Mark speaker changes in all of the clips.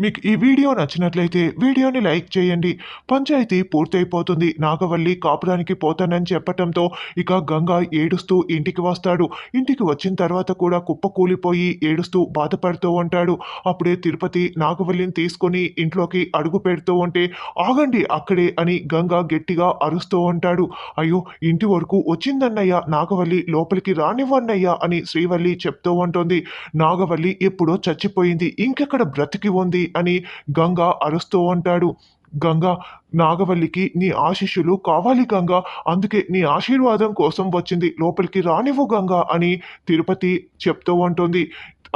Speaker 1: మీకు ఈ వీడియో నచ్చినట్లయితే వీడియోని లైక్ చేయండి. పంచాయతీ పూర్తయిపోతుంది. నాగవల్లి కాపురానికి పోతానని చెప్పటంతో ఇక గంగ ఏడుస్తూ ఇంటికి వస్తాడు. ఇంటికి వచ్చిన తర్వాత కూడా కుప్పకూలిపోయి ఏడుస్తూ బాధపడుతూ ఉంటాడు. అప్పుడే తిరుపతి నాగవల్లిని తీసుకొని ఇంట్లోకి అడుగు పెడుతూ ఉంటే ఆగండి అక్కడే అని గంగ గట్టిగా అరుస్తూ ఉంటాడు. అయ్యో ఇంటి వరకు వచ్చిందన్నయ్య, నాగవల్లి లోపలికి రానివ్వన్నయ్య అని శ్రీవల్లి చెప్తూ ఉంటుంది. నాగవల్లి ఎప్పుడో చచ్చిపోయింది, ఇంకెక్కడ బ్రతికి ఉంది అని గంగ అరుస్తూ ఉంటాడు. గంగ, నాగవల్లికి నీ ఆశీస్సులు కావాలి గంగ, అందుకే నీ ఆశీర్వాదం కోసం వచ్చింది, లోపలికి రానివ్వు గంగ అని తిరుపతి చెప్తూ ఉంటుంది.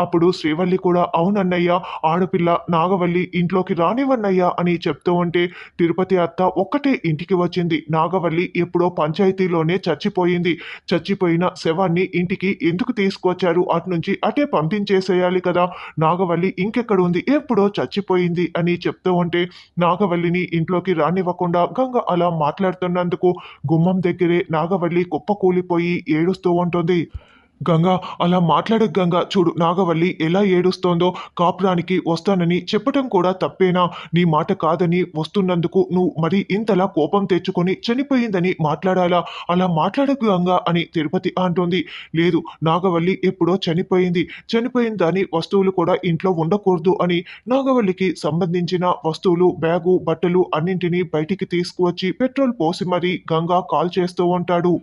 Speaker 1: అప్పుడు శ్రీవల్లి కూడా అవునన్నయ్య, ఆడపిల్ల నాగవల్లి ఇంట్లోకి రానివ్వన్నయ్య అని చెప్తూ ఉంటే తిరుపతి అత్త ఒక్కటే ఇంటికి వచ్చింది. నాగవల్లి ఎప్పుడో పంచాయతీలోనే చచ్చిపోయింది. చచ్చిపోయిన శవాన్ని ఇంటికి ఎందుకు తీసుకొచ్చారు, అటు నుంచి అటే పంపించేసేయాలి కదా, నాగవల్లి ఇంకెక్కడ ఉంది, ఎప్పుడో చచ్చిపోయింది అని చెప్తూ ఉంటే నాగవల్లిని ఇంట్లోకి రానివ్వకుండా గంగ అలా మాట్లాడుతున్నందుకు గుమ్మం దగ్గరే నాగవల్లి కుప్పకూలిపోయి ఏడుస్తూ ఉంటుంది. గంగా, అలా మాట్లాడకు గంగా, చూడు నాగవల్లి ఎలా ఏడుస్తోందో, కాపురానికి వస్తానని చెప్పటం కూడా తప్పేనా, నీ మాట కాదని వస్తున్నందుకు నువ్వు మరి ఇంతలా కోపం తెచ్చుకొని చనిపోయిందని మాట్లాడాలా, అలా మాట్లాడకు గంగా అని తిరుపతి అంటుంది. లేదు, నాగవల్లి ఎప్పుడో చనిపోయింది, చనిపోయిన దాని వస్తువులు కూడా ఇంట్లో ఉండకూడదు అని నాగవల్లికి సంబంధించిన వస్తువులు, బ్యాగు, బట్టలు అన్నింటినీ బయటికి తీసుకువచ్చి పెట్రోల్ పోసి మరీ గంగా కాల్ చేస్తూ ఉంటాడు.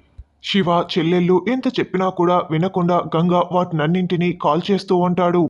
Speaker 1: శివ చెల్లెళ్ళు ఎంత చెప్పినా కూడా వినకుండా గంగ వాటినన్నింటినీ కాల్ చేస్తూ ఉంటాడు.